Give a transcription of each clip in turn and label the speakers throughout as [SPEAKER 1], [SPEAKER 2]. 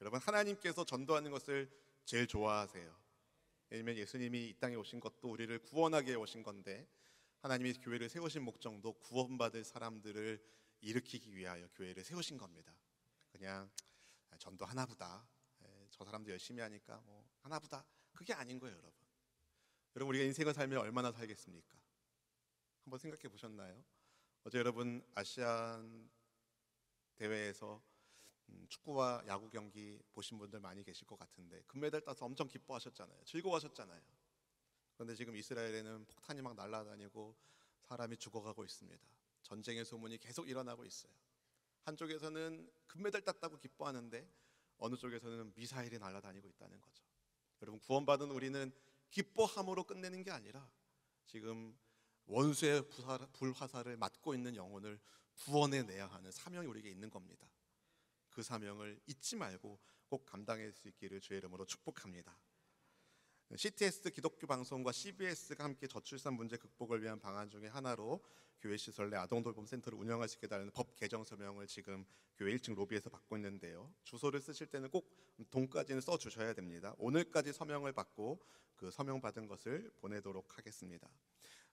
[SPEAKER 1] 여러분, 하나님께서 전도하는 것을 제일 좋아하세요. 왜냐면 예수님이 이 땅에 오신 것도 우리를 구원하게 오신 건데, 하나님이 교회를 세우신 목적도 구원받을 사람들을 일으키기 위하여 교회를 세우신 겁니다. 그냥 전도 하나보다, 저 사람도 열심히 하니까 뭐 하나보다, 그게 아닌 거예요. 여러분, 우리가 인생을 살면 얼마나 살겠습니까? 한번 생각해 보셨나요? 어제 여러분 아시안 대회에서 축구와 야구 경기 보신 분들 많이 계실 것 같은데, 금메달 따서 엄청 기뻐하셨잖아요. 즐거워하셨잖아요. 그런데 지금 이스라엘에는 폭탄이 막 날아다니고 사람이 죽어가고 있습니다. 전쟁의 소문이 계속 일어나고 있어요. 한쪽에서는 금메달 땄다고 기뻐하는데 어느 쪽에서는 미사일이 날아다니고 있다는 거죠. 여러분, 구원받은 우리는 기뻐함으로 끝내는 게 아니라 지금 원수의 불화살을 맞고 있는 영혼을 구원해내야 하는 사명이 우리에게 있는 겁니다. 그 사명을 잊지 말고 꼭 감당할 수 있기를 주의 이름으로 축복합니다. CTS 기독교 방송과 CBS가 함께 저출산 문제 극복을 위한 방안 중에 하나로 교회 시설 내 아동돌봄센터를 운영할 수 있게 달라는 법 개정 서명을 지금 교회 1층 로비에서 받고 있는데요. 주소를 쓰실 때는 꼭 동까지는 써주셔야 됩니다. 오늘까지 서명을 받고 그 서명 받은 것을 보내도록 하겠습니다.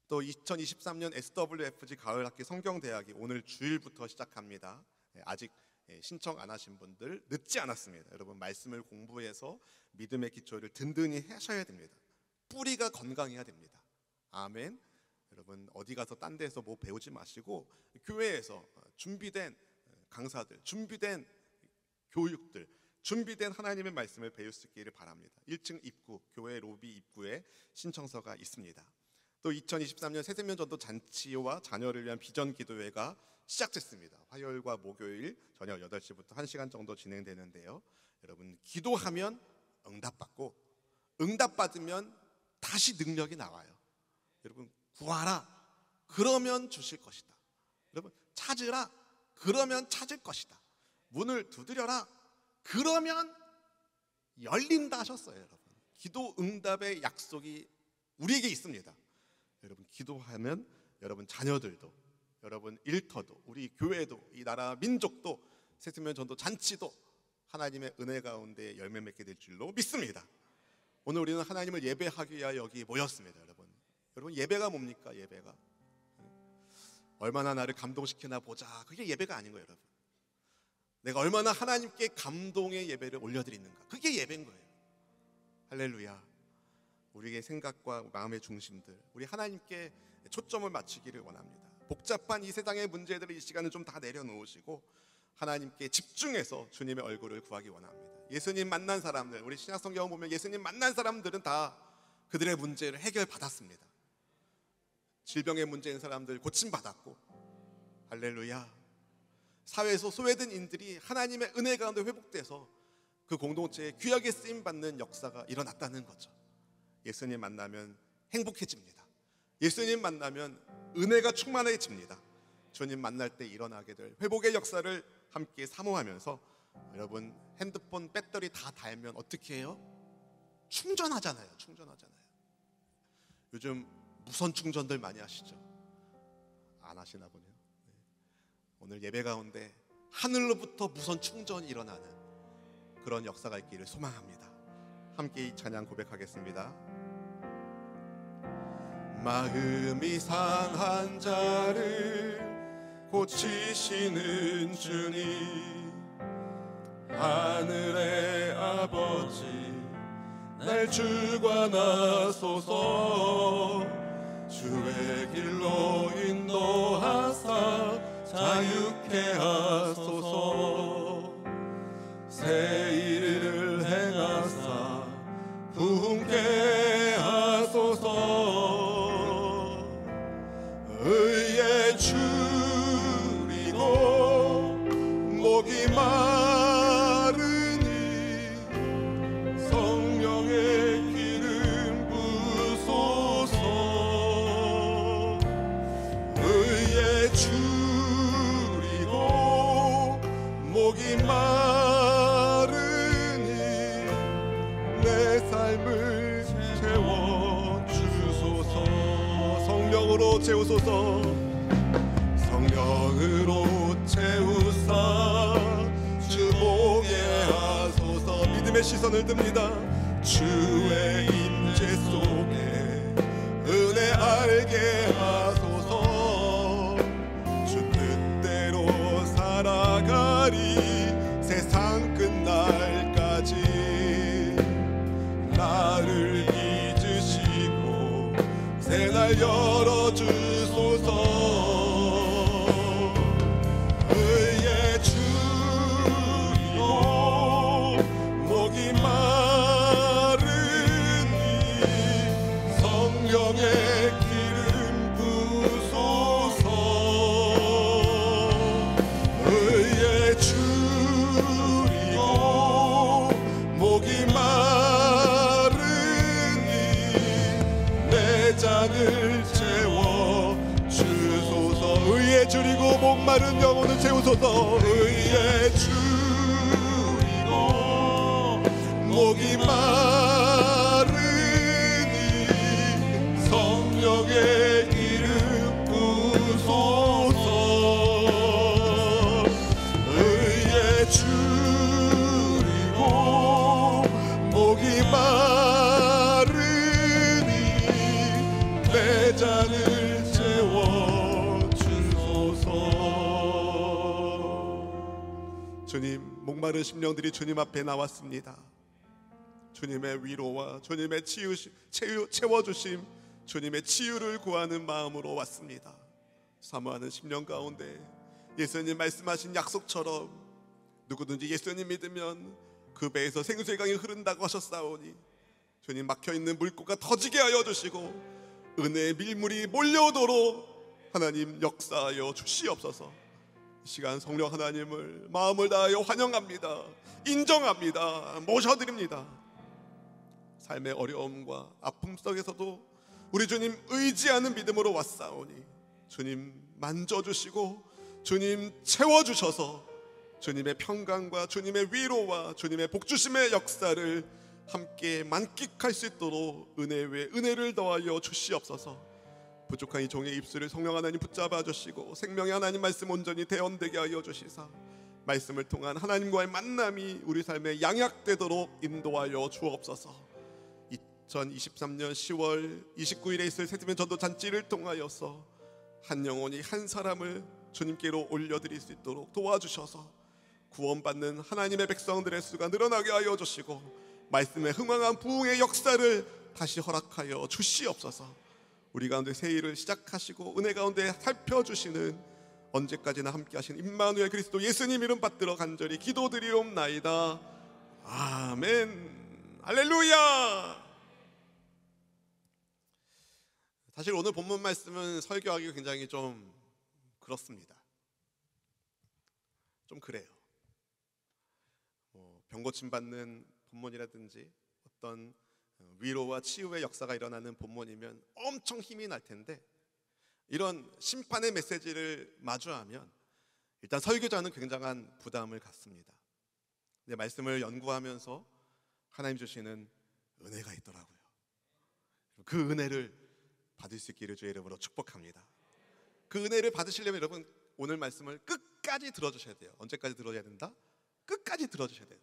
[SPEAKER 1] 또 2023년 SWFG 가을학기 성경대학이 오늘 주일부터 시작합니다. 아직 신청 안 하신 분들 늦지 않았습니다. 여러분, 말씀을 공부해서 믿음의 기초를 든든히 하셔야 됩니다. 뿌리가 건강해야 됩니다. 아멘. 여러분, 어디 가서 딴 데서 뭐 배우지 마시고 교회에서 준비된 강사들, 준비된 교육들, 준비된 하나님의 말씀을 배울 수 있기를 바랍니다. 1층 입구, 교회 로비 입구에 신청서가 있습니다. 또 2023년 새세면 전도 잔치와 자녀를 위한 비전 기도회가 시작됐습니다. 화요일과 목요일 저녁 8시부터 1시간 정도 진행되는데요. 여러분, 기도하면 응답받고 응답받으면 다시 능력이 나와요. 여러분, 구하라, 그러면 주실 것이다. 여러분, 찾으라, 그러면 찾을 것이다. 문을 두드려라, 그러면 열린다 하셨어요. 여러분, 기도 응답의 약속이 우리에게 있습니다. 여러분, 기도하면 여러분 자녀들도, 여러분 일터도, 우리 교회도, 이 나라 민족도, 새세면 전도 잔치도 하나님의 은혜 가운데 열매 맺게 될 줄로 믿습니다. 오늘 우리는 하나님을 예배하기 위하여 여기 모였습니다. 여러분, 예배가 뭡니까? 예배가 얼마나 나를 감동시키나 보자, 그게 예배가 아닌 거예요. 여러분, 내가 얼마나 하나님께 감동의 예배를 올려드리는가, 그게 예배인 거예요. 할렐루야. 우리의 생각과 마음의 중심들, 우리 하나님께 초점을 맞추기를 원합니다. 복잡한 이 세상의 문제들을 이 시간은 좀 다 내려놓으시고 하나님께 집중해서 주님의 얼굴을 구하기 원합니다. 예수님 만난 사람들, 우리 신약성경 보면 예수님 만난 사람들은 다 그들의 문제를 해결받았습니다. 질병의 문제인 사람들 고침받았고, 할렐루야. 사회에서 소외된 인들이 하나님의 은혜 가운데 회복돼서 그 공동체에 귀하게 쓰임받는 역사가 일어났다는 거죠. 예수님 만나면 행복해집니다. 예수님 만나면 은혜가 충만해집니다. 주님 만날 때 일어나게 될 회복의 역사를 함께 사모하면서, 여러분, 핸드폰 배터리 다 닳으면 어떻게 해요? 충전하잖아요. 요즘 무선 충전들 많이 하시죠? 안 하시나 보네요. 오늘 예배 가운데 하늘로부터 무선 충전이 일어나는 그런 역사가 있기를 소망합니다. 함께 이 찬양 고백하겠습니다. 마음이 상한 자를 고치시는 주님, 하늘의 아버지 날 주관하소서. 주의 길로 인도하사 자유케 하소서. 새 일을 행하사 부흥케 하소서. 의에 줄이고 목이 마르니 성령의 기름 부소서. 의에 줄이고 목이 마르니 내 삶을 채워주소서. 성령으로 채우소서. 성령으로 채우사 주보게 하소서. 믿음의 시선을 듭니다. 주의 임재 속에 은혜 알게 하소서. 주 뜻대로 살아가리 세상 끝날까지. 나를 잊으시고 새날 열어주소서. 의의 주이고 목이 마르니 성령의 기름 부소서. 의의 주이고 목이 마르니 내 잔을 채워 주소서. 의에 줄이고 목마른 영혼을 채우소서. 의에 줄이고 목이 마르니 성령의 기름 부소서. 의에 줄이고 목이 마르니 내 잔을 채워 주소서. 주님, 목마른 심령들이 주님 앞에 나왔습니다. 주님의 위로와 주님의 채워주심, 주님의 치유를 구하는 마음으로 왔습니다. 사모하는 심령 가운데 예수님 말씀하신 약속처럼 누구든지 예수님 믿으면 그 배에서 생수의 강이 흐른다고 하셨사오니 주님, 막혀있는 물고가 터지게 하여 주시고 은혜의 밀물이 몰려오도록 하나님 역사하여 주시옵소서. 이 시간 성령 하나님을 마음을 다하여 환영합니다. 인정합니다. 모셔드립니다. 삶의 어려움과 아픔 속에서도 우리 주님 의지하는 믿음으로 왔사오니 주님 만져주시고 주님 채워주셔서 주님의 평강과 주님의 위로와 주님의 복주심의 역사를 함께 만끽할 수 있도록 은혜 위에 은혜를 더하여 주시옵소서. 부족한 이 종의 입술을 성령 하나님 붙잡아 주시고 생명의 하나님 말씀 온전히 대언되게 하여 주시사 말씀을 통한 하나님과의 만남이 우리 삶에 양약되도록 인도하여 주옵소서. 2023년 10월 29일에 있을 세트맨 전도 잔치를 통하여서 한 영혼이 한 사람을 주님께로 올려드릴 수 있도록 도와주셔서 구원받는 하나님의 백성들의 수가 늘어나게 하여 주시고 말씀에 흥황한 부흥의 역사를 다시 허락하여 주시옵소서. 우리 가운데 새 일을 시작하시고 은혜 가운데 살펴주시는 언제까지나 함께 하시는 임마누엘 그리스도 예수님 이름 받들어 간절히 기도드리옵나이다. 아멘. 할렐루야. 사실 오늘 본문 말씀은 설교하기 굉장히 좀 그렇습니다. 좀 그래요. 병 고침 받는 본문이라든지 어떤 위로와 치유의 역사가 일어나는 본문이면 엄청 힘이 날 텐데 이런 심판의 메시지를 마주하면 일단 설교자는 굉장한 부담을 갖습니다. 근데 말씀을 연구하면서 하나님 주시는 은혜가 있더라고요. 그 은혜를 받을 수 있기를 주의 이름으로 축복합니다. 그 은혜를 받으시려면 여러분 오늘 말씀을 끝까지 들어주셔야 돼요. 언제까지 들어야 된다? 끝까지 들어주셔야 돼요.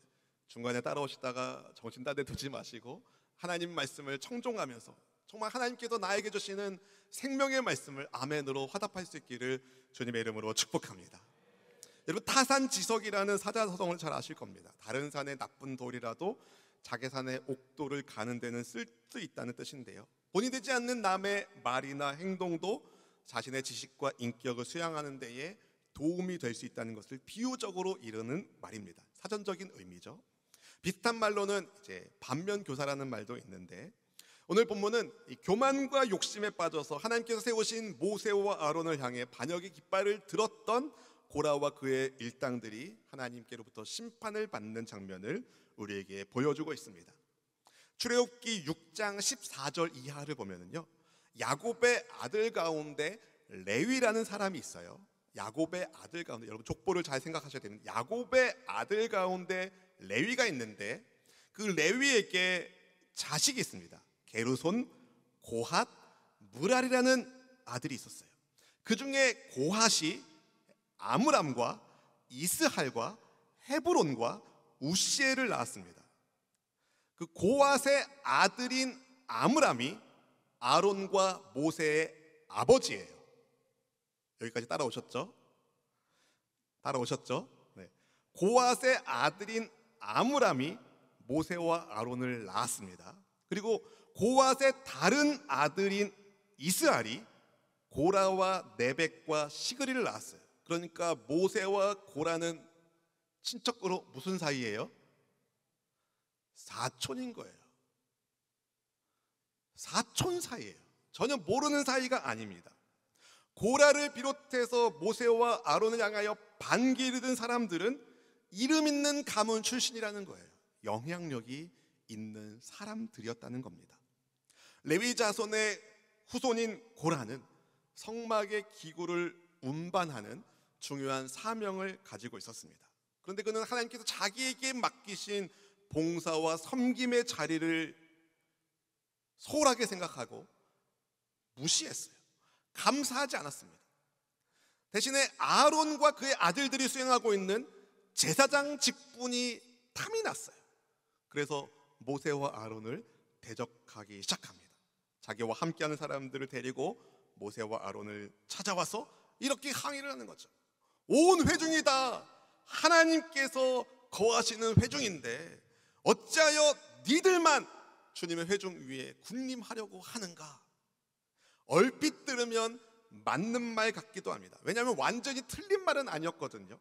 [SPEAKER 1] 중간에 따라오시다가 정신 딴 데 두지 마시고 하나님 말씀을 청종하면서 정말 하나님께서 나에게 주시는 생명의 말씀을 아멘으로 화답할 수 있기를 주님의 이름으로 축복합니다. 여러분 타산지석이라는 사자성어를 잘 아실 겁니다. 다른 산의 나쁜 돌이라도 자기 산의 옥돌을 가는 데는 쓸 수 있다는 뜻인데요, 본이 되지 않는 남의 말이나 행동도 자신의 지식과 인격을 수양하는 데에 도움이 될 수 있다는 것을 비유적으로 이르는 말입니다. 사전적인 의미죠. 비슷한 말로는 이제 반면교사라는 말도 있는데 오늘 본문은 이 교만과 욕심에 빠져서 하나님께서 세우신 모세와 아론을 향해 반역의 깃발을 들었던 고라와 그의 일당들이 하나님께로부터 심판을 받는 장면을 우리에게 보여주고 있습니다. 출애굽기 6장 14절 이하를 보면은요, 야곱의 아들 가운데 레위라는 사람이 있어요. 야곱의 아들 가운데, 여러분 족보를 잘 생각하셔야 됩니다. 야곱의 아들 가운데 레위가 있는데 그 레위에게 자식이 있습니다. 게르손, 고핫, 무랄이라는 아들이 있었어요. 그 중에 고핫이 아므람과 이스할과 헤브론과 우시엘을 낳았습니다. 그 고앗의 아들인 아므람이 아론과 모세의 아버지예요. 여기까지 따라오셨죠? 따라오셨죠? 네. 고앗의 아들인 아므람이 모세와 아론을 낳았습니다. 그리고 고앗의 다른 아들인 이스라엘이 고라와 네벡과 시그리를 낳았어요. 그러니까 모세와 고라는 친척으로 무슨 사이예요? 사촌인 거예요. 사촌 사이예요. 전혀 모르는 사이가 아닙니다. 고라를 비롯해서 모세와 아론을 향하여 반기를 든 사람들은 이름 있는 가문 출신이라는 거예요. 영향력이 있는 사람들이었다는 겁니다. 레위 자손의 후손인 고라는 성막의 기구를 운반하는 중요한 사명을 가지고 있었습니다. 그런데 그는 하나님께서 자기에게 맡기신 봉사와 섬김의 자리를 소홀하게 생각하고 무시했어요. 감사하지 않았습니다. 대신에 아론과 그의 아들들이 수행하고 있는 제사장 직분이 탐이 났어요. 그래서 모세와 아론을 대적하기 시작합니다. 자기와 함께하는 사람들을 데리고 모세와 아론을 찾아와서 이렇게 항의를 하는 거죠. 온 회중이 다 하나님께서 거하시는 회중인데 어찌하여 니들만 주님의 회중 위에 군림하려고 하는가? 얼핏 들으면 맞는 말 같기도 합니다. 왜냐하면 완전히 틀린 말은 아니었거든요.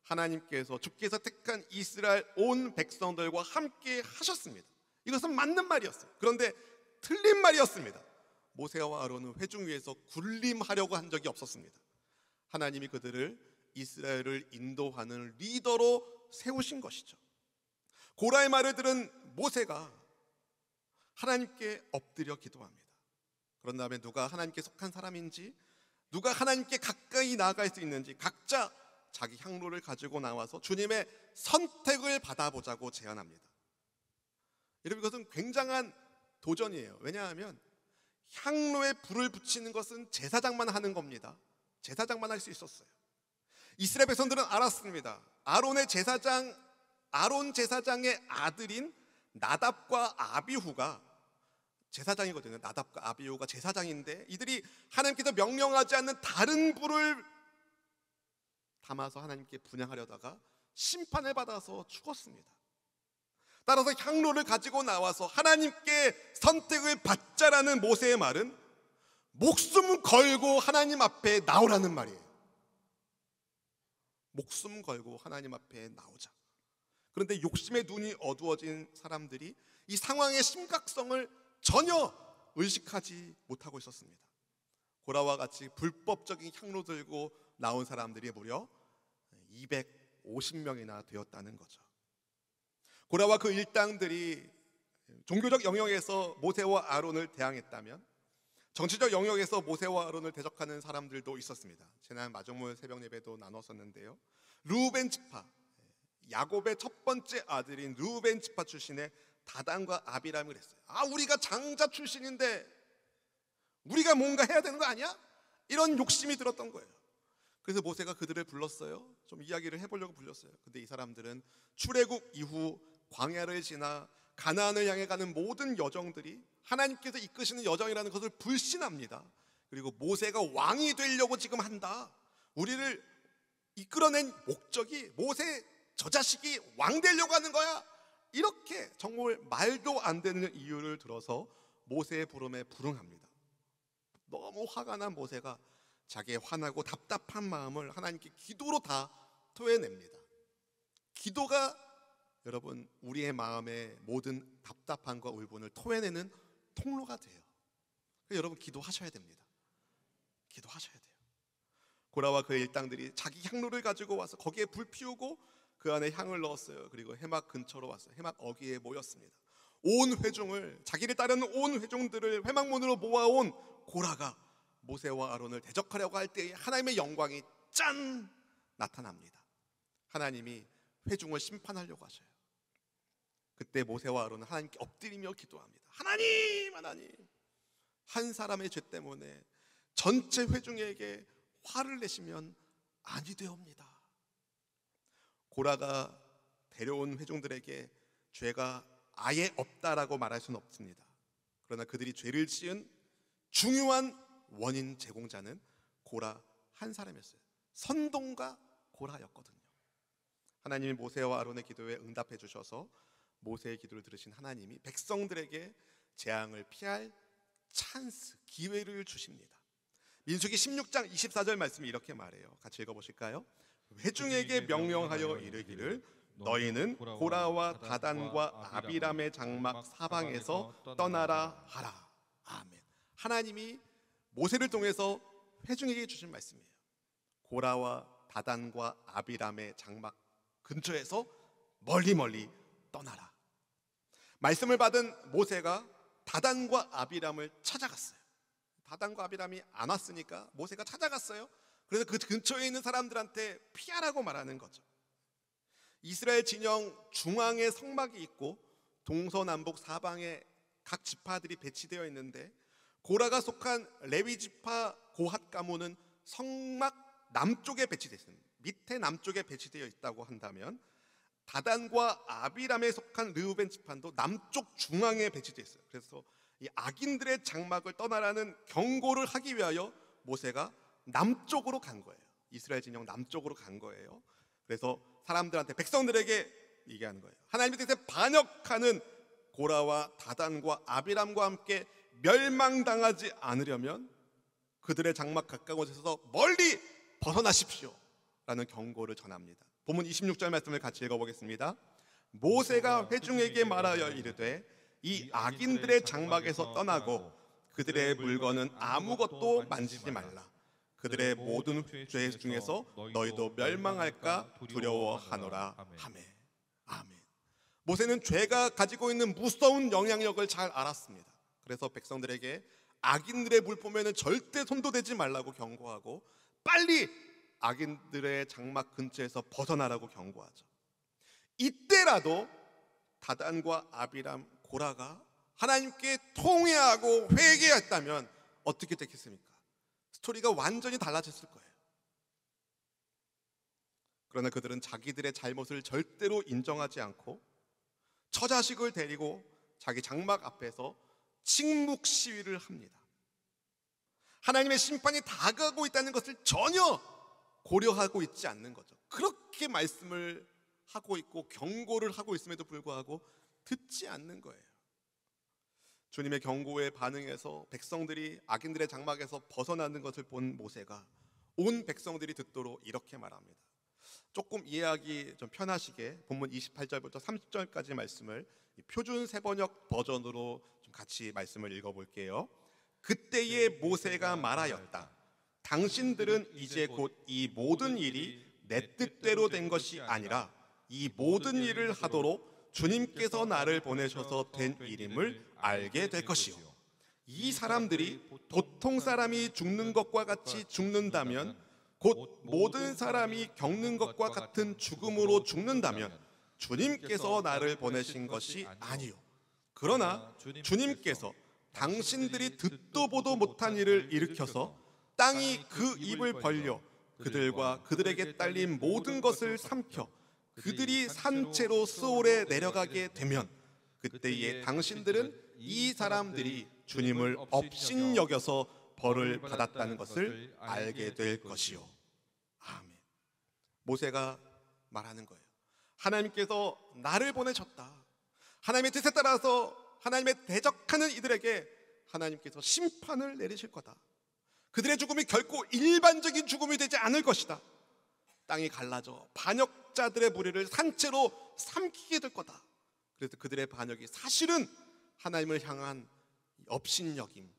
[SPEAKER 1] 하나님께서 주께서 택한 이스라엘 온 백성들과 함께 하셨습니다. 이것은 맞는 말이었어요. 그런데 틀린 말이었습니다. 모세와 아론은 회중 위에서 군림하려고 한 적이 없었습니다. 하나님이 그들을 이스라엘을 인도하는 리더로 세우신 것이죠. 고라의 말을 들은 모세가 하나님께 엎드려 기도합니다. 그런 다음에 누가 하나님께 속한 사람인지, 누가 하나님께 가까이 나아갈 수 있는지 각자 자기 향로를 가지고 나와서 주님의 선택을 받아보자고 제안합니다. 여러분, 이것은 굉장한 도전이에요. 왜냐하면 향로에 불을 붙이는 것은 제사장만 하는 겁니다. 제사장만 할 수 있었어요. 이스라엘 백성들은 알았습니다. 아론 제사장의 아들인 나답과 아비후가 제사장이거든요. 나답과 아비후가 제사장인데 이들이 하나님께서 명령하지 않는 다른 불을 담아서 하나님께 분향하려다가 심판을 받아서 죽었습니다. 따라서 향로를 가지고 나와서 하나님께 선택을 받자라는 모세의 말은 목숨 걸고 하나님 앞에 나오라는 말이에요. 목숨 걸고 하나님 앞에 나오자. 그런데 욕심의 눈이 어두워진 사람들이 이 상황의 심각성을 전혀 의식하지 못하고 있었습니다. 고라와 같이 불법적인 향로 들고 나온 사람들이 무려 250명이나 되었다는 거죠. 고라와 그 일당들이 종교적 영역에서 모세와 아론을 대항했다면 정치적 영역에서 모세와 아론을 대적하는 사람들도 있었습니다. 지난 마중물 새벽 예배도 나눴었는데요. 르우벤 지파, 야곱의 첫 번째 아들인 르우벤 지파 출신의 다단과 아비람을 했어요. 우리가 장자 출신인데 우리가 뭔가 해야 되는 거 아니야? 이런 욕심이 들었던 거예요. 그래서 모세가 그들을 불렀어요. 좀 이야기를 해보려고 불렀어요. 근데 이 사람들은 출애굽 이후 광야를 지나 가나안을 향해 가는 모든 여정들이 하나님께서 이끄시는 여정이라는 것을 불신합니다. 그리고 모세가 왕이 되려고 지금 한다. 우리를 이끌어낸 목적이 모세 저 자식이 왕 되려고 하는 거야. 이렇게 정말 말도 안 되는 이유를 들어서 모세의 부름에 불응합니다. 너무 화가 난 모세가 자기의 화나고 답답한 마음을 하나님께 기도로 다 토해냅니다. 기도가 여러분 우리의 마음의 모든 답답함과 울분을 토해내는 통로가 돼요. 여러분 기도하셔야 됩니다. 기도하셔야 돼요. 고라와 그의 일당들이 자기 향로를 가지고 와서 거기에 불 피우고 그 안에 향을 넣었어요. 그리고 해막 근처로 왔어요. 해막 어귀에 모였습니다. 온 회중을, 자기를 따르는 온 회중들을 회막문으로 모아온 고라가 모세와 아론을 대적하려고 할 때에 하나님의 영광이 짠 나타납니다. 하나님이 회중을 심판하려고 하셔요. 그때 모세와 아론은 하나님께 엎드리며 기도합니다. 하나님, 하나님, 한 사람의 죄 때문에 전체 회중에게 화를 내시면 아니 되옵니다. 고라가 데려온 회중들에게 죄가 아예 없다라고 말할 수는 없습니다. 그러나 그들이 죄를 지은 중요한 원인 제공자는 고라 한 사람이었어요. 선동가 고라였거든요. 하나님이 모세와 아론의 기도에 응답해 주셔서 모세의 기도를 들으신 하나님이 백성들에게 재앙을 피할 찬스, 기회를 주십니다. 민수기 16장 24절 말씀이 이렇게 말해요. 같이 읽어보실까요? 회중에게 명령하여 이르기를 너희는 고라와 다단과 아비람의 장막 사방에서 떠나라 하라. 아멘. 하나님이 모세를 통해서 회중에게 주신 말씀이에요. 고라와 다단과 아비람의 장막 근처에서 멀리 떠나라. 말씀을 받은 모세가 다단과 아비람을 찾아갔어요. 다단과 아비람이 안 왔으니까 모세가 찾아갔어요. 그래서 그 근처에 있는 사람들한테 피하라고 말하는 거죠. 이스라엘 진영 중앙에 성막이 있고 동서남북 사방에 각 지파들이 배치되어 있는데 고라가 속한 레위 지파 고핫 가문은 성막 남쪽에 배치되어 있습니다. 밑에 남쪽에 배치되어 있다고 한다면 다단과 아비람에 속한 르우벤 지파도 남쪽 중앙에 배치되어 있어요. 그래서 이 악인들의 장막을 떠나라는 경고를 하기 위하여 모세가 남쪽으로 간 거예요. 이스라엘 진영 남쪽으로 간 거예요. 그래서 사람들한테, 백성들에게 얘기하는 거예요. 하나님의 뜻에 반역하는 고라와 다단과 아비람과 함께 멸망당하지 않으려면 그들의 장막 가까운 곳에서 멀리 벗어나십시오 라는 경고를 전합니다. 본문 26절 말씀을 같이 읽어보겠습니다. 모세가 회중에게 말하여 이르되 이 악인들의 장막에서 떠나고 그들의 물건은 아무것도 만지지 말라. 그들의 모든 죄 중에서 너희도 멸망할까 두려워하노라 하매. 아멘. 모세는 죄가 가지고 있는 무서운 영향력을 잘 알았습니다. 그래서 백성들에게 악인들의 물품에는 절대 손도 대지 말라고 경고하고 빨리 악인들의 장막 근처에서 벗어나라고 경고하죠. 이때라도 다단과 아비람, 고라가 하나님께 통회하고 회개했다면 어떻게 됐겠습니까? 스토리가 완전히 달라졌을 거예요. 그러나 그들은 자기들의 잘못을 절대로 인정하지 않고 처자식을 데리고 자기 장막 앞에서 침묵 시위를 합니다. 하나님의 심판이 다가오고 있다는 것을 전혀 고려하고 있지 않는 거죠. 그렇게 말씀을 하고 있고 경고를 하고 있음에도 불구하고 듣지 않는 거예요. 주님의 경고에 반응해서 백성들이 악인들의 장막에서 벗어나는 것을 본 모세가 온 백성들이 듣도록 이렇게 말합니다. 조금 이해하기 좀 편하시게 본문 28절부터 30절까지 말씀을 표준 세번역 버전으로 좀 같이 말씀을 읽어볼게요. 그때에 모세가 말하였다. 당신들은 이제 곧 이 모든 일이 내 뜻대로 된 것이 아니라 이 모든 일을 하도록 주님께서 나를 보내셔서 된 일임을 알게 될 것이요. 이 사람들이 보통 사람이 죽는 것과 같이 죽는다면, 곧 모든 사람이 겪는 것과 같은 죽음으로 죽는다면 주님께서 나를 보내신 것이 아니요. 그러나 주님께서 당신들이 듣도 보도 못한 일을 일으켜서 땅이 그 입을 벌려 그들과 그들에게 딸린 모든 것을 삼켜 그들이 산채로 스올에 내려가게 되면 그때에 당신들은 이 사람들이 주님을 업신여겨서 벌을 받았다는 것을 알게 될 것이요. 아멘. 모세가 말하는 거예요. 하나님께서 나를 보내셨다. 하나님의 뜻에 따라서 하나님의 대적하는 이들에게 하나님께서 심판을 내리실 거다. 그들의 죽음이 결코 일반적인 죽음이 되지 않을 것이다. 땅이 갈라져 반역자들의 무리를 산채로 삼키게 될 거다. 그래서 그들의 반역이 사실은 하나님을 향한 업신여김,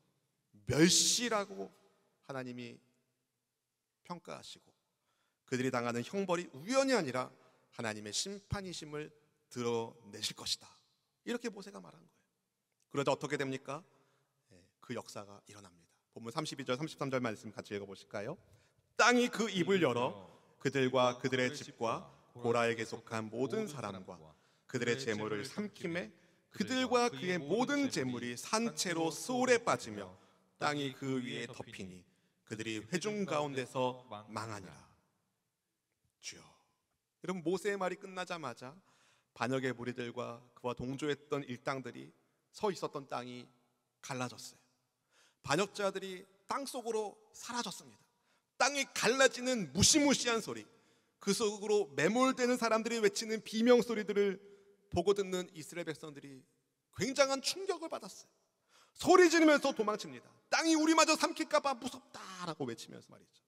[SPEAKER 1] 멸시라고 하나님이 평가하시고 그들이 당하는 형벌이 우연이 아니라 하나님의 심판이심을 드러내실 것이다. 이렇게 모세가 말한 거예요. 그러자 어떻게 됩니까? 그 역사가 일어납니다. 본문 32절 33절 말씀 같이 읽어보실까요? 땅이 그 입을 열어 그들과 그들의 집과 고라에게 속한 모든 사람과 그들의 재물을 삼킴에 그들과 그의 모든 재물이 산채로 스올에 빠지며 땅이 그 위에 덮이니 그들이 회중 가운데서 망하니라. 주여. 여러분, 모세의 말이 끝나자마자 반역의 무리들과 그와 동조했던 일당들이 서 있었던 땅이 갈라졌어요. 반역자들이 땅 속으로 사라졌습니다. 땅이 갈라지는 무시무시한 소리, 그 속으로 매몰되는 사람들이 외치는 비명 소리들을 보고 듣는 이스라엘 백성들이 굉장한 충격을 받았어요. 소리 지르면서 도망칩니다. 땅이 우리마저 삼킬까 봐 무섭다라고 외치면서 말이죠.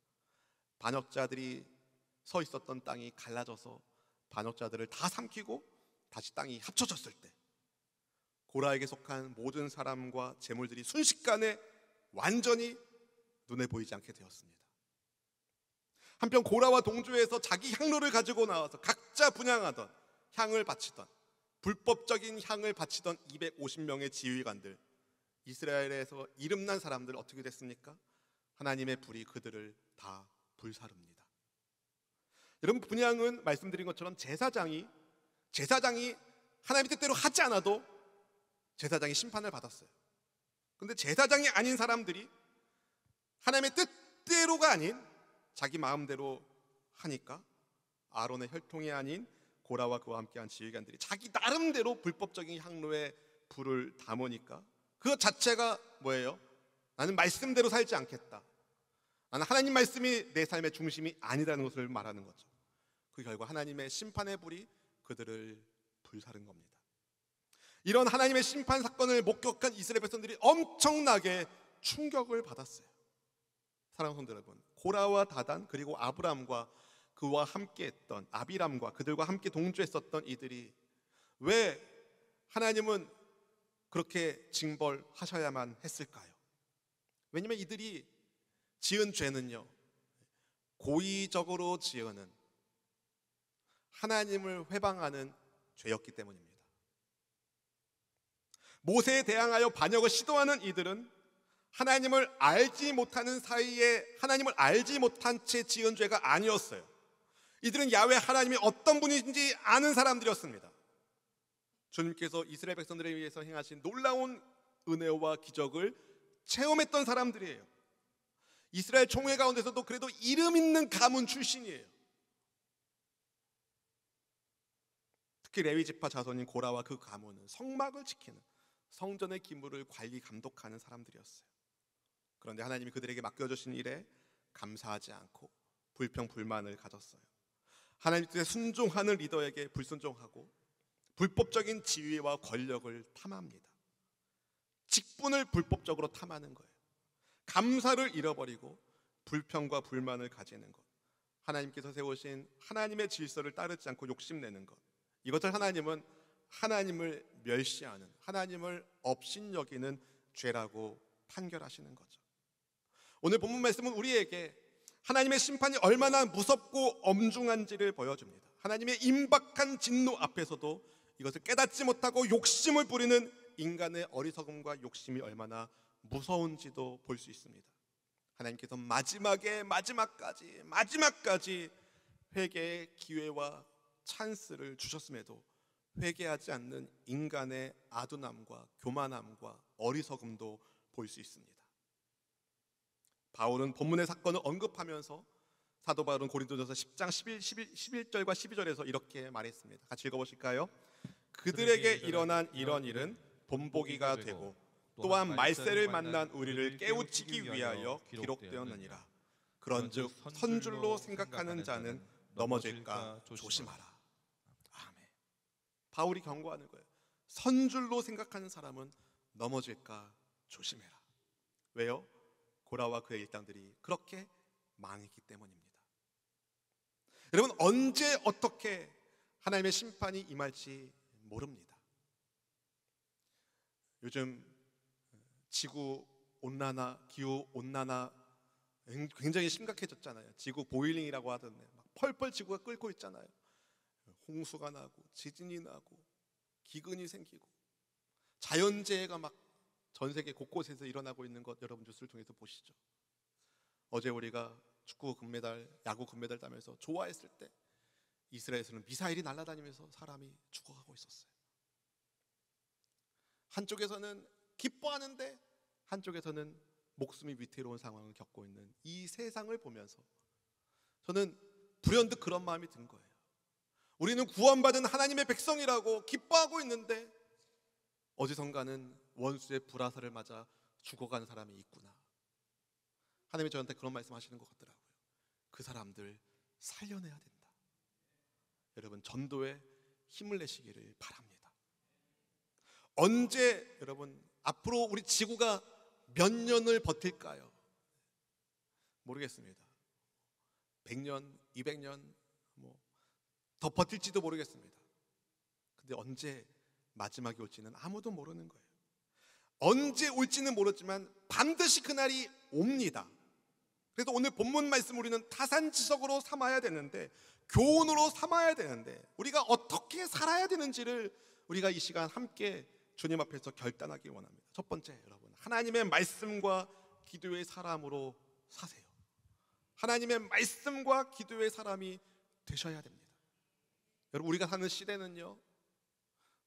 [SPEAKER 1] 반역자들이 서 있었던 땅이 갈라져서 반역자들을 다 삼키고 다시 땅이 합쳐졌을 때 고라에게 속한 모든 사람과 재물들이 순식간에 완전히 눈에 보이지 않게 되었습니다. 한편 고라와 동조에서 자기 향로를 가지고 나와서 각자 분향하던 향을 바치던, 불법적인 향을 바치던 250명의 지휘관들, 이스라엘에서 이름난 사람들 어떻게 됐습니까? 하나님의 불이 그들을 다 불사릅니다. 여러분, 분향은 말씀드린 것처럼 제사장이 하나님의 뜻대로 하지 않아도 제사장이 심판을 받았어요. 그런데 제사장이 아닌 사람들이 하나님의 뜻대로가 아닌 자기 마음대로 하니까 아론의 혈통이 아닌 고라와 그와 함께한 지휘관들이 자기 나름대로 불법적인 향로에 불을 담으니까 그것 자체가 뭐예요? 나는 말씀대로 살지 않겠다. 나는 하나님 말씀이 내 삶의 중심이 아니라는 것을 말하는 거죠. 그 결과 하나님의 심판의 불이 그들을 불사른 겁니다. 이런 하나님의 심판 사건을 목격한 이스라엘 백성들이 엄청나게 충격을 받았어요. 사랑하는 성도 여러분, 고라와 다단 그리고 아브람과 그와 함께했던 아비람과 그들과 함께 동조했었던 이들이 왜 하나님은 그렇게 징벌하셔야만 했을까요? 왜냐하면 이들이 지은 죄는요, 고의적으로 지은 하나님을 회방하는 죄였기 때문입니다. 모세에 대항하여 반역을 시도하는 이들은 하나님을 알지 못하는 사이에 하나님을 알지 못한 채 지은 죄가 아니었어요. 이들은 야훼 하나님이 어떤 분인지 아는 사람들이었습니다. 주님께서 이스라엘 백성들에 위해서 행하신 놀라운 은혜와 기적을 체험했던 사람들이에요. 이스라엘 총회 가운데서도 그래도 이름 있는 가문 출신이에요. 특히 레위 지파 자손인 고라와 그 가문은 성막을 지키는, 성전의 기물을 관리 감독하는 사람들이었어요. 그런데 하나님이 그들에게 맡겨주신 일에 감사하지 않고 불평불만을 가졌어요. 하나님 뜻에 순종하는 리더에게 불순종하고 불법적인 지위와 권력을 탐합니다. 직분을 불법적으로 탐하는 거예요. 감사를 잃어버리고 불평과 불만을 가지는 것, 하나님께서 세우신 하나님의 질서를 따르지 않고 욕심내는 것, 이것을 하나님은 하나님을 멸시하는, 하나님을 업신여기는 죄라고 판결하시는 거죠. 오늘 본문 말씀은 우리에게 하나님의 심판이 얼마나 무섭고 엄중한지를 보여줍니다. 하나님의 임박한 진노 앞에서도 이것을 깨닫지 못하고 욕심을 부리는 인간의 어리석음과 욕심이 얼마나 무서운지도 볼 수 있습니다. 하나님께서 마지막까지 회개의 기회와 찬스를 주셨음에도 회개하지 않는 인간의 아둔함과 교만함과 어리석음도 볼 수 있습니다. 바울은 본문의 사건을 언급하면서 사도 바울은 고린도전서 10장 11절과 12절에서 이렇게 말했습니다. 같이 읽어보실까요? 그들에게 일어난 이런 일은 본보기가 되고 또한 말세를 만난 우리를 깨우치기 위하여 기록되었느니라. 그런즉 선줄로 생각하는 자는 넘어질까 조심하라. 아멘. 바울이 경고하는 거예요. 선줄로 생각하는 사람은 넘어질까 조심해라. 왜요? 고라와 그의 일당들이 그렇게 망했기 때문입니다. 여러분, 언제 어떻게 하나님의 심판이 임할지 모릅니다. 요즘 지구 온난화, 기후 온난화 굉장히 심각해졌잖아요. 지구 보일링이라고 하던데 막 펄펄 지구가 끓고 있잖아요. 홍수가 나고 지진이 나고 기근이 생기고 자연재해가 막 전 세계 곳곳에서 일어나고 있는 것 여러분 뉴스를 통해서 보시죠. 어제 우리가 축구 금메달, 야구 금메달 따면서 좋아했을 때 이스라엘에서는 미사일이 날아다니면서 사람이 죽어가고 있었어요. 한쪽에서는 기뻐하는데 한쪽에서는 목숨이 위태로운 상황을 겪고 있는 이 세상을 보면서 저는 불현듯 그런 마음이 든 거예요. 우리는 구원받은 하나님의 백성이라고 기뻐하고 있는데 어디선가는 원수의 불화살을 맞아 죽어가는 사람이 있구나. 하나님이 저한테 그런 말씀하시는 것 같더라고요. 그 사람들 살려내야 된다. 여러분, 전도에 힘을 내시기를 바랍니다. 언제 여러분 앞으로 우리 지구가 몇 년을 버틸까요? 모르겠습니다. 100년, 200년 더 버틸지도 모르겠습니다. 근데 언제 마지막이 올지는 아무도 모르는 거예요. 언제 올지는 모르지만 반드시 그날이 옵니다. 그래서 오늘 본문 말씀 우리는 타산지석으로 삼아야 되는데, 교훈으로 삼아야 되는데, 우리가 어떻게 살아야 되는지를 우리가 이 시간 함께 주님 앞에서 결단하기 원합니다. 첫 번째, 여러분, 하나님의 말씀과 기도의 사람으로 사세요. 하나님의 말씀과 기도의 사람이 되셔야 됩니다. 여러분, 우리가 사는 시대는요,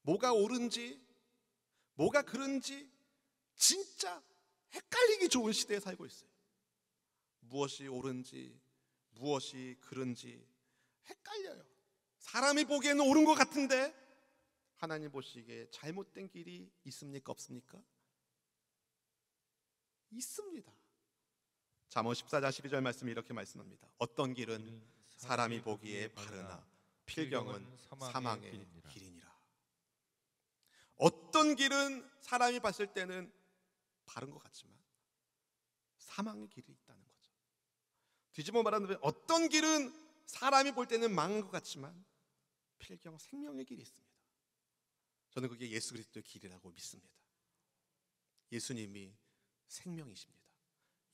[SPEAKER 1] 뭐가 옳은지 뭐가 그른지 진짜 헷갈리기 좋은 시대에 살고 있어요. 무엇이 옳은지 무엇이 그른지 헷갈려요. 사람이 보기에는 옳은 것 같은데 하나님 보시기에 잘못된 길이 있습니까? 없습니까? 있습니다. 잠언 14장 12절 말씀이 이렇게 말씀합니다. 어떤 길은 사람이 보기에 바르나 필경은 사망의 길이니라. 어떤 길은 사람이 봤을 때는 바른 것 같지만 사망의 길이 있다는 거죠. 뒤집어 말하면 어떤 길은 사람이 볼 때는 망한 것 같지만 필경 생명의 길이 있습니다. 저는 그게 예수 그리스도의 길이라고 믿습니다. 예수님이 생명이십니다.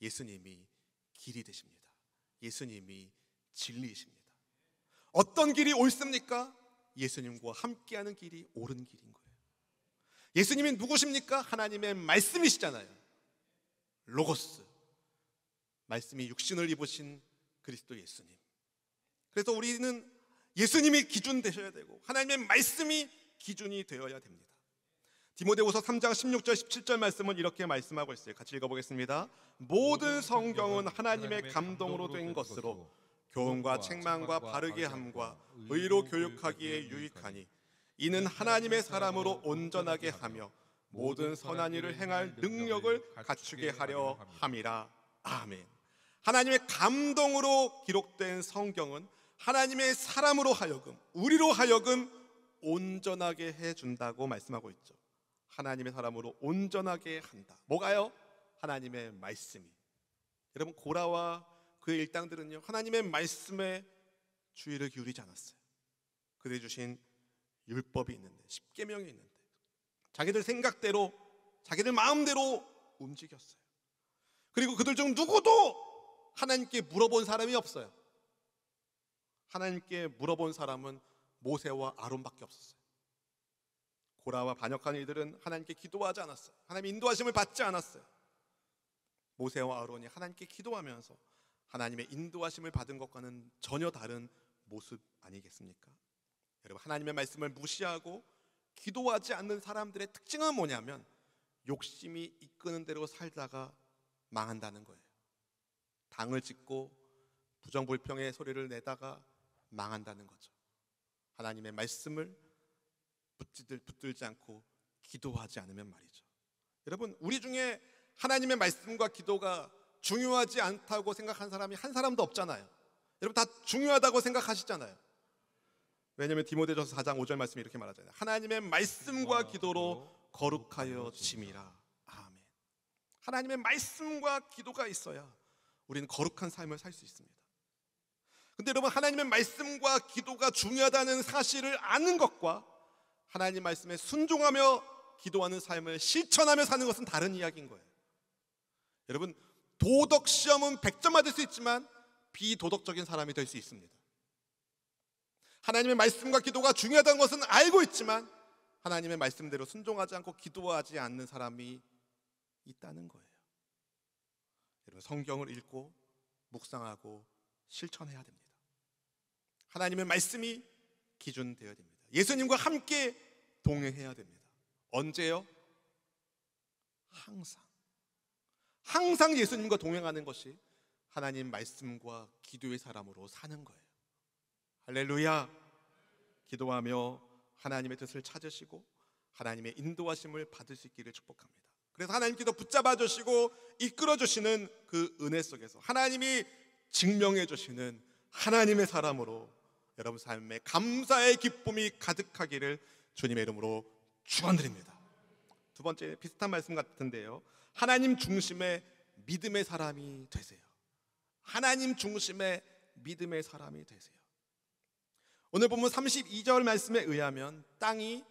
[SPEAKER 1] 예수님이 길이 되십니다. 예수님이 진리이십니다. 어떤 길이 옳습니까? 예수님과 함께하는 길이 옳은 길인 거예요. 예수님이 누구십니까? 하나님의 말씀이시잖아요. 로고스, 말씀이 육신을 입으신 그리스도 예수님. 그래서 우리는 예수님이 기준 되셔야 되고 하나님의 말씀이 기준이 되어야 됩니다. 디모데후서 3장 16절 17절 말씀은 이렇게 말씀하고 있어요. 같이 읽어보겠습니다. 모든 성경은 하나님의 감동으로 된 것으로 교훈과 책망과 바르게 함과 의로 교육하기에 유익하니 이는 하나님의 사람으로 온전하게 하며 모든 선한 일을 행할 능력을 갖추게 하려 함이라. 아멘. 하나님의 감동으로 기록된 성경은 하나님의 사람으로 하여금, 우리로 하여금 온전하게 해준다고 말씀하고 있죠. 하나님의 사람으로 온전하게 한다. 뭐가요? 하나님의 말씀이. 여러분, 고라와 그의 일당들은요, 하나님의 말씀에 주의를 기울이지 않았어요. 그들이 주신 율법이 있는데, 십계명이 있는데 자기들 생각대로, 자기들 마음대로 움직였어요. 그리고 그들 중 누구도 하나님께 물어본 사람이 없어요. 하나님께 물어본 사람은 모세와 아론밖에 없었어요. 고라와 반역한 이들은 하나님께 기도하지 않았어요. 하나님의 인도하심을 받지 않았어요. 모세와 아론이 하나님께 기도하면서 하나님의 인도하심을 받은 것과는 전혀 다른 모습 아니겠습니까? 여러분, 하나님의 말씀을 무시하고 기도하지 않는 사람들의 특징은 뭐냐면 욕심이 이끄는 대로 살다가 망한다는 거예요. 당을 짓고 부정불평의 소리를 내다가 망한다는 거죠. 하나님의 말씀을 붙들지 않고 기도하지 않으면 말이죠. 여러분, 우리 중에 하나님의 말씀과 기도가 중요하지 않다고 생각한 사람이 한 사람도 없잖아요. 여러분, 다 중요하다고 생각하시잖아요. 왜냐하면 디모데전서 4장 5절 말씀이 이렇게 말하잖아요. 하나님의 말씀과 기도로 거룩하여 짐이라. 아멘. 하나님의 말씀과 기도가 있어야 우리는 거룩한 삶을 살 수 있습니다. 근데 여러분, 하나님의 말씀과 기도가 중요하다는 사실을 아는 것과 하나님 말씀에 순종하며 기도하는 삶을 실천하며 사는 것은 다른 이야기인 거예요. 여러분, 도덕 시험은 100점 받을 수 있지만 비도덕적인 사람이 될 수 있습니다. 하나님의 말씀과 기도가 중요하다는 것은 알고 있지만 하나님의 말씀대로 순종하지 않고 기도하지 않는 사람이 있다는 거예요. 여러분, 성경을 읽고 묵상하고 실천해야 됩니다. 하나님의 말씀이 기준 되어야 됩니다. 예수님과 함께 동행해야 됩니다. 언제요? 항상 예수님과 동행하는 것이 하나님 말씀과 기도의 사람으로 사는 거예요. 할렐루야. 기도하며 하나님의 뜻을 찾으시고 하나님의 인도하심을 받을 수 있기를 축복합니다. 그래서 하나님께서 붙잡아 주시고 이끌어 주시는 그 은혜 속에서 하나님이 증명해 주시는 하나님의 사람으로 여러분 삶에 감사의 기쁨이 가득하기를 주님의 이름으로 축원드립니다. 두 번째 비슷한 말씀 같은데요, 하나님 중심의 믿음의 사람이 되세요. 하나님 중심의 믿음의 사람이 되세요. 오늘 본문 32절 말씀에 의하면 땅이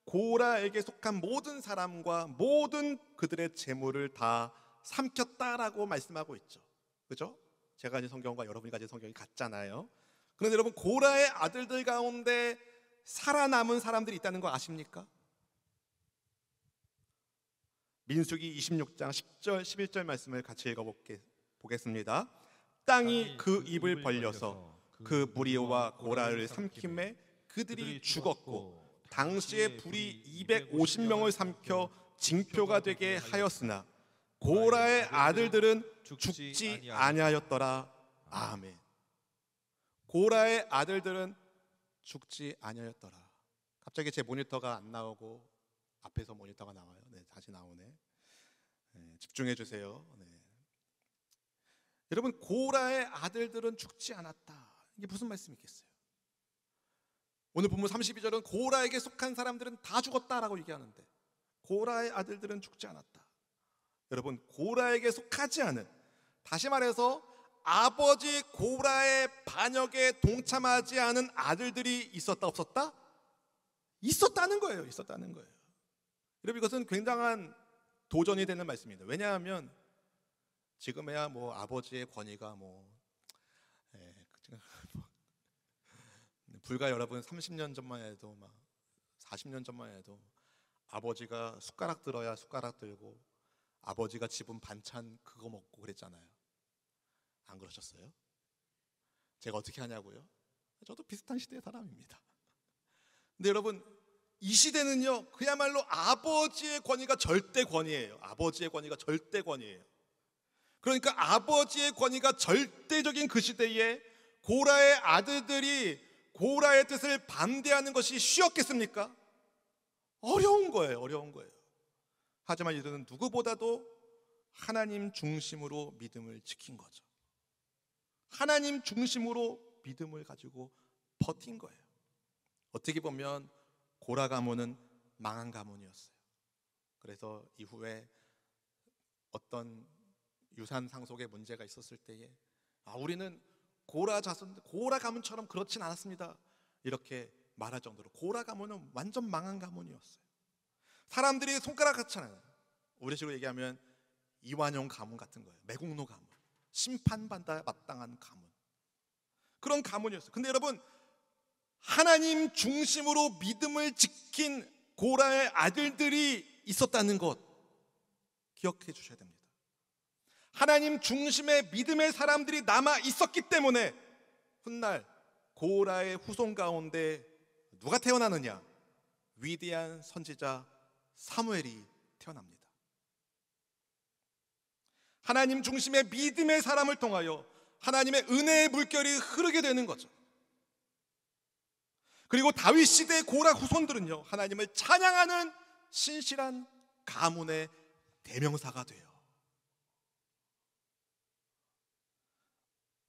[SPEAKER 1] 고라에게 속한 모든 사람과 모든 그들의 재물을 다 삼켰다라고 말씀하고 있죠. 그죠? 제가 가진 성경과 여러분이 가진 성경이 같잖아요. 그런데 여러분, 고라의 아들들 가운데 살아남은 사람들이 있다는 거 아십니까? 민수기 26장 10절 11절 말씀을 같이 읽어보겠습니다. 땅이 그 입을 벌려서 그 무리와 고라를 삼킴에 그들이 죽었고 당시에 불이 250명을 삼켜 징표가 되게 하였으나 고라의 아들들은 죽지 아니하였더라. 아멘. 고라의 아들들은 죽지 아니하였더라. 갑자기 제 모니터가 안 나오고 앞에서 모니터가 나와요. 네, 다시 나오네. 네, 집중해 주세요. 네. 여러분, 고라의 아들들은 죽지 않았다. 이게 무슨 말씀이겠어요? 오늘 본문 32절은 고라에게 속한 사람들은 다 죽었다라고 얘기하는데 고라의 아들들은 죽지 않았다. 여러분, 고라에게 속하지 않은, 다시 말해서 아버지 고라의 반역에 동참하지 않은 아들들이 있었다 없었다? 있었다는 거예요. 있었다는 거예요. 여러분, 이것은 굉장한 도전이 되는 말씀입니다. 왜냐하면 지금에야 뭐 아버지의 권위가 불과 여러분 30년 전만 해도 막 40년 전만 해도 아버지가 숟가락 들어야 숟가락 들고 아버지가 집은 반찬 그거 먹고 그랬잖아요. 안 그러셨어요? 제가 어떻게 하냐고요? 저도 비슷한 시대의 사람입니다. 근데 여러분, 이 시대는요 그야말로 아버지의 권위가 절대 권위예요. 아버지의 권위가 절대 권위예요. 그러니까 아버지의 권위가 절대적인 그 시대에 고라의 아들들이 고라의 뜻을 반대하는 것이 쉬웠겠습니까? 어려운 거예요. 어려운 거예요. 하지만 이들은 누구보다도 하나님 중심으로 믿음을 지킨 거죠. 하나님 중심으로 믿음을 가지고 버틴 거예요. 어떻게 보면 고라 가문은 망한 가문이었어요. 그래서 이후에 어떤 유산 상속에 문제가 있었을 때에 우리는 고라 자손, 고라 가문처럼 그렇진 않았습니다, 이렇게 말할 정도로 고라 가문은 완전 망한 가문이었어요. 사람들이 손가락 같잖아요. 우리 식으로 얘기하면 이완용 가문 같은 거예요. 매국노 가문, 심판받아 마땅한 가문, 그런 가문이었어요. 근데 여러분, 하나님 중심으로 믿음을 지킨 고라의 아들들이 있었다는 것 기억해 주셔야 됩니다. 하나님 중심의 믿음의 사람들이 남아 있었기 때문에 훗날 고라의 후손 가운데 누가 태어나느냐? 위대한 선지자 사무엘이 태어납니다. 하나님 중심의 믿음의 사람을 통하여 하나님의 은혜의 물결이 흐르게 되는 거죠. 그리고 다윗 시대의 고라 후손들은요 하나님을 찬양하는 신실한 가문의 대명사가 돼요.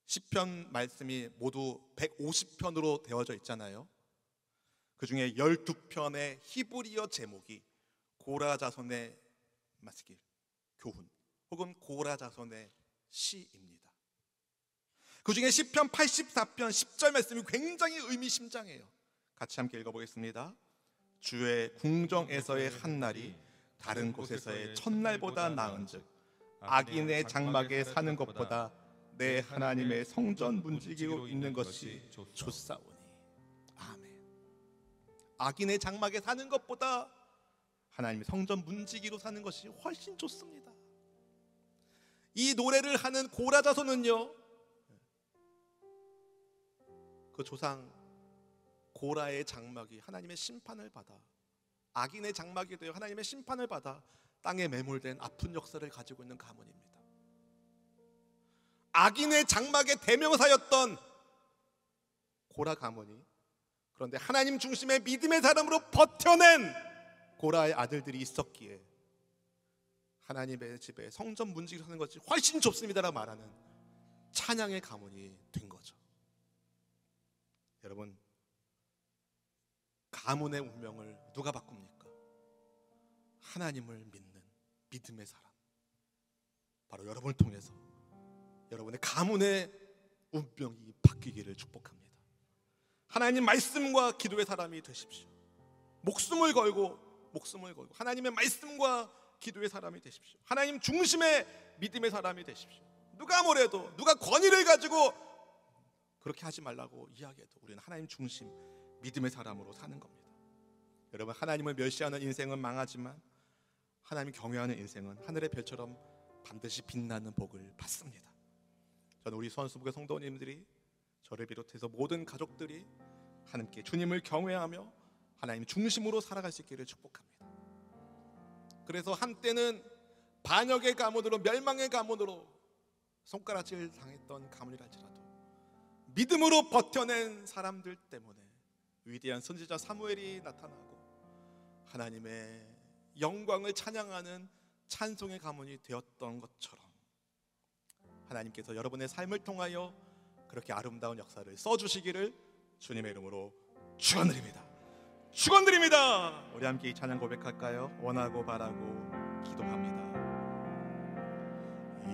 [SPEAKER 1] 시편 말씀이 모두 150편으로 되어져 있잖아요. 그 중에 12편의 히브리어 제목이 고라 자손의 마스길, 교훈 혹은 고라 자손의 시입니다. 그 중에 시편 84편 10절 말씀이 굉장히 의미심장해요. 같이 함께 읽어보겠습니다. 주의 궁정에서의 한날이 다른 곳에서의 첫날보다 나은즉 악인의 장막에 사는 것보다 내 하나님의 성전 문지기로 있는 것이 좋사오니. 아멘. 악인의 장막에 사는 것보다 하나님의 성전 문지기로 사는 것이 훨씬 좋습니다. 이 노래를 하는 고라 자손은요 그 조상 고라의 장막이 하나님의 심판을 받아, 악인의 장막이 되어 하나님의 심판을 받아 땅에 매몰된 아픈 역사를 가지고 있는 가문입니다. 악인의 장막의 대명사였던 고라 가문이 그런데 하나님 중심의 믿음의 사람으로 버텨낸 고라의 아들들이 있었기에 하나님의 집에 성전 문지기를 하는 것이 훨씬 좁습니다라고 말하는 찬양의 가문이 된 거죠. 여러분, 가문의 운명을 누가 바꿉니까? 하나님을 믿는 믿음의 사람, 바로 여러분을 통해서 여러분의 가문의 운명이 바뀌기를 축복합니다. 하나님 말씀과 기도의 사람이 되십시오. 목숨을 걸고 하나님의 말씀과 기도의 사람이 되십시오. 하나님 중심의 믿음의 사람이 되십시오. 누가 뭐래도, 누가 권위를 가지고 그렇게 하지 말라고 이야기해도 우리는 하나님 중심 믿음의 사람으로 사는 겁니다. 여러분, 하나님을 멸시하는 인생은 망하지만 하나님 경외하는 인생은 하늘의 별처럼 반드시 빛나는 복을 받습니다. 저는 우리 선수부의 성도님들이, 저를 비롯해서 모든 가족들이 하나님께 주님을 경외하며 하나님 중심으로 살아갈 수 있기를 축복합니다. 그래서 한때는 반역의 가문으로, 멸망의 가문으로 손가락질 당했던 가문이랄지라도 믿음으로 버텨낸 사람들 때문에 위대한 선지자 사무엘이 나타나고 하나님의 영광을 찬양하는 찬송의 가문이 되었던 것처럼 하나님께서 여러분의 삶을 통하여 그렇게 아름다운 역사를 써주시기를 주님의 이름으로 축원드립니다. 축원드립니다. 우리 함께 이 찬양 고백할까요? 원하고 바라고 기도합니다.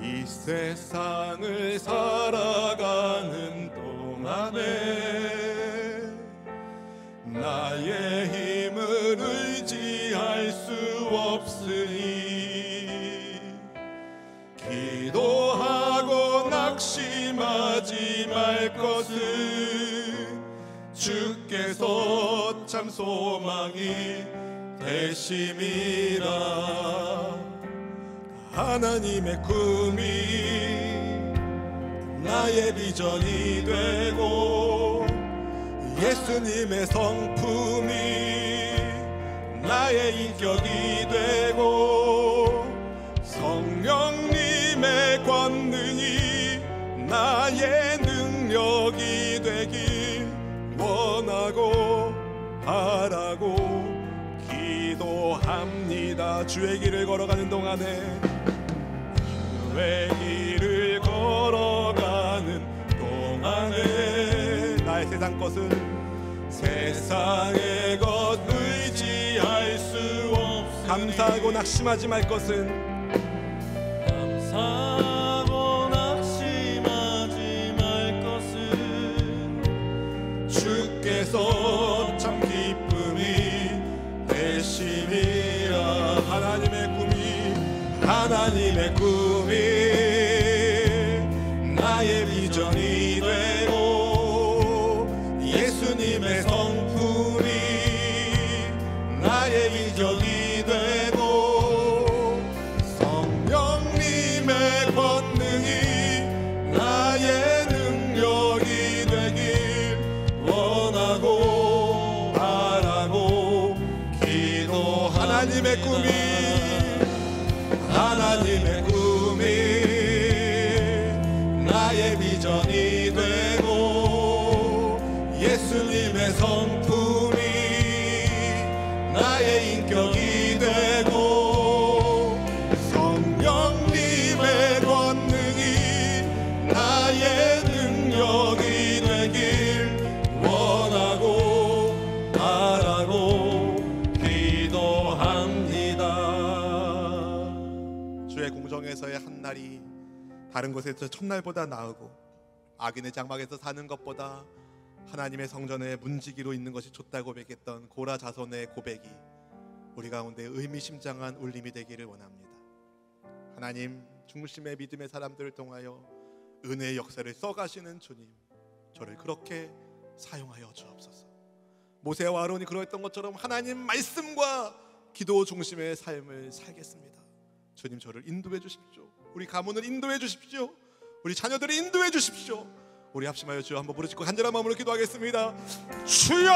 [SPEAKER 1] 이 세상을 살아가는 동안에 나의 힘을 의지할 수 없으니 기도하고 낙심하지 말 것은 주께서 참 소망이 되심이라. 하나님의 꿈이 나의 비전이 되고 예수님의 성품이 나의 인격이 되고 성령님의 권능이 나의 능력이 되길 원하고 바라고 기도합니다. 주의 길을 걸어가는 동안에, 주의 길을 걸어가는 동안에 나의 세상 것을, 세상의 것 의지할 수 없으니 감사하고 낙심하지 말 것은, 감사하고 낙심하지 말 것은 주께서 참 기쁨이 되심이라. 하나님의 꿈이 나의 비전이 되고 예수님의 성품이 나의 인격이 되고 성령님의 권능이 나의 능력이 되길 원하고 바라고 기도. 하나님의 꿈이 나의 비전이 되고 예수님의 성품이 나의 인격이 되고 성령님의 권능이 나의 능력이 되길 원하고 바라고 기도합니다. 주의 공정에서의 한 날이 다른 곳에서 첫날보다 나으고 악인의 장막에서 사는 것보다 하나님의 성전에 문지기로 있는 것이 좋다고 고백했던 고라 자손의 고백이 우리 가운데 의미심장한 울림이 되기를 원합니다. 하나님 중심의 믿음의 사람들을 통하여 은혜의 역사를 써가시는 주님, 저를 그렇게 사용하여 주옵소서. 모세와 아론이 그러했던 것처럼 하나님 말씀과 기도 중심의 삶을 살겠습니다. 주님, 저를 인도해 주십시오. 우리 가문을 인도해 주십시오. 우리 자녀들을 인도해 주십시오. 우리 합심하여 주여 한번 부르짖고 간절한 마음으로 기도하겠습니다. 주여!